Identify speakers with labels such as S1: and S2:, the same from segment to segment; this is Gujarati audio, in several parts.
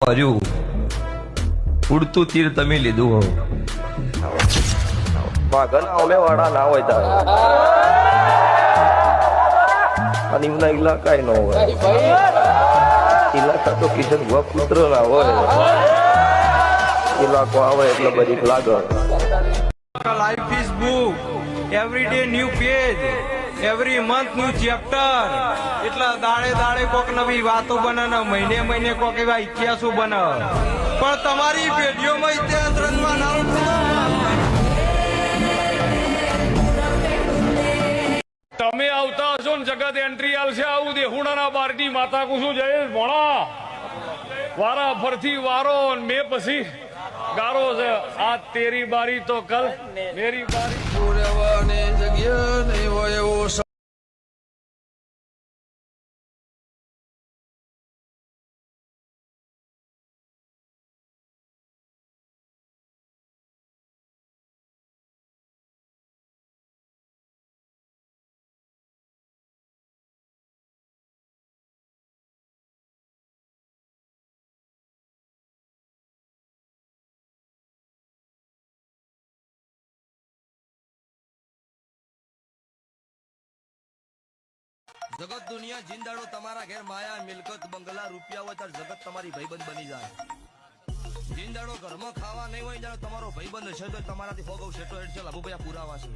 S1: હર્યું ઉડતું તીર તમે લીધું
S2: વાઘના અમે વાળા ના હોય તારે અને એમના ઇલાકા ન હોય ઇલાકા તો કિશન ભુવા પુત્ર ના હોય ઇલાકો આવે એટલે બધી લાગે
S3: life is book every day new page every month new chapter એટલા દાડે દાડે કોક નવી વાતો બને ને મહિને મહિને કોક એવા ઇતિહાસો બને પણ તમારી પેઢીઓમાં ઇતિહાસ રચવા ના
S4: તમે આવતા હશો ને જગત એન્ટ્રી આવશે આવું દેહુણાના બારડી માતા કુશું જયેશ ભણા વારા ફરથી વારો મેં પછી ગારો છે આ તેરી બારી તો કલ મેરી બારી
S5: રહેવાની જગ્યા નહીં હોય એવો
S6: જગત દુનિયા જીંદાડો તમારા ઘેર માયા મિલકત બંગલા રૂપિયા હોય ત્યારે જગત તમારી ભાઈબંધ બની જાય જીંદાડો ઘરમાં ખાવા નહીં હોય ત્યારે તમારો ભાઈબંધ છે તો તમારાથી ફોગવ શેટો હેડ છે લાભુભાઈ પુરાવા છે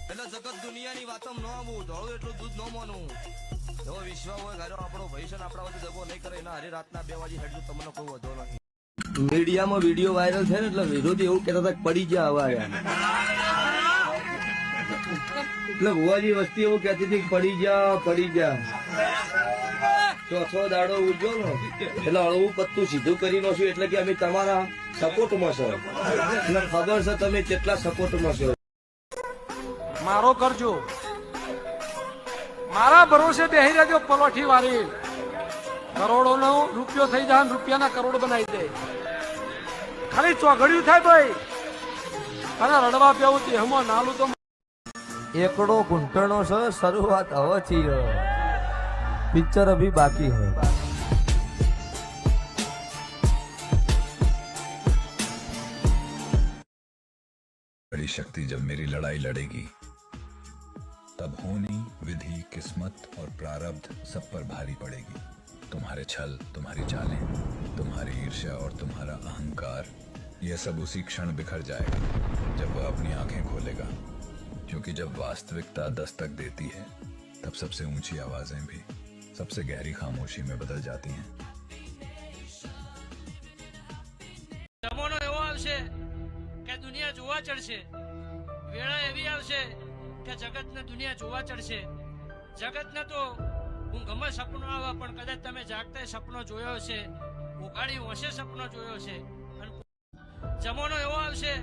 S6: એટલે જગત દુનિયાની વાતમ ન આવવું ધોળું એટલું દૂધ ન મોનું એવો વિશ્વાસ હોય ઘરે આપણો ભાઈ છે ને આપણા વચ્ચે દગો નહીં કરે એના હરે રાતના 2 વાગે હેડજો તમને કોઈ વધો નથી
S2: મીડિયામાં વિડીયો વાયરલ છે ને એટલે વિરોધી એવું કહેતા હતા પડી ગયા હવા એટલે ભુવાજી વસ્તી એવું કહેતી હતી પડી જા ચોથો દાડો ઉજ્યો ને એટલે હળવું પત્તું સીધું કરી નાખ્યું એટલે કે અમે તમારા સપોર્ટમાં છો એટલે ખબર છે તમે કેટલા સપોર્ટમાં છો
S7: મારો કરજો મારા ભરોસે બેહી રહેજો પલોઠી વાળી કરોડોનો રૂપિયો થઈ જાય રૂપિયાના કરોડ બનાવી દે ખાલી ચોઘડિયું થાય ભાઈ અને રડવા પેવું દેહમાં નાલું તો
S1: એકડો ઘૂંટણો છે શરૂઆત હવે થી પિક્ચર અભી બાકી है
S8: बड़ी शक्ति जब मेरी लड़ाई लड़ेगी तब होनी विधि किस्मत और प्रारब्ध सब पर भारी पड़ेगी तुम्हारे छल तुम्हारी चालें तुम्हारी ईर्ष्या और तुम्हारा अहंकार यह सब उसी क्षण बिखर जाएगा जब वह अपनी आंखें खोलेगा क्योंकि जब वास्तविकता दस्तक देती है तब सबसे ऊंची आवाजें भी सबसे गहरी खामोशी में बदल जाती हैं।
S9: જમાનો એવો આવશે કે દુનિયા જોવા ચડશે વેળા એવી આવશે કે જગતને દુનિયા જોવા ચડશે જગતને તો હું ગમે સપનો આવે પણ કદાચ તમે જાગતા સપનો જોયો છે ઉઘાડી હોશે સપનો જોયો છે જમાનો એવો આવશે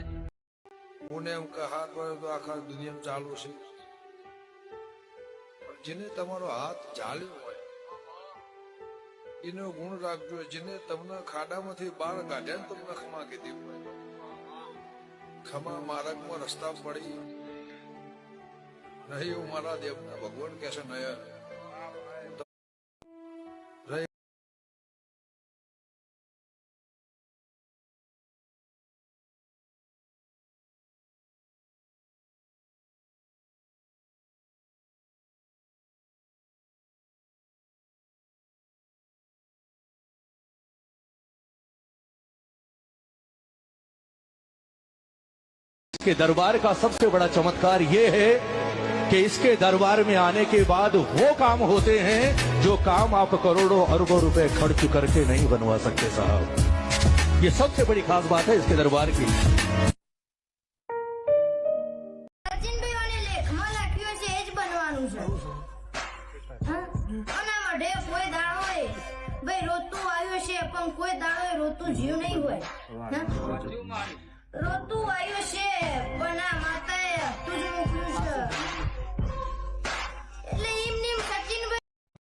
S5: કોને એમ કે હાથ વળે તો આખા દુનિયામાં ચાલુ છે પણ જેને તમારો હાથ ચાલ્યો હોય એનો ગુણ રાખજો જેને તમને ખાડામાંથી બહાર કાઢ્યા ને તમને ખમા કીધી હોય ખમા માર્ગમાં રસ્તા પડી નહીં એવું મારા દેવના ભગવાન કહે છે નયા
S10: के दरबार का सबसे बड़ा चमत्कार ये है कि इसके दरबार में आने के बाद वो काम होते हैं जो काम आप करोड़ों अरबों रुपए खर्च करके नहीं बनवा सकते साहब ये सबसे बड़ी खास बात है इसके दरबार की
S11: કોઈ દાડો રોતું જીવ નહીં હોય રોતું આવ્યું છે પણ આ માતા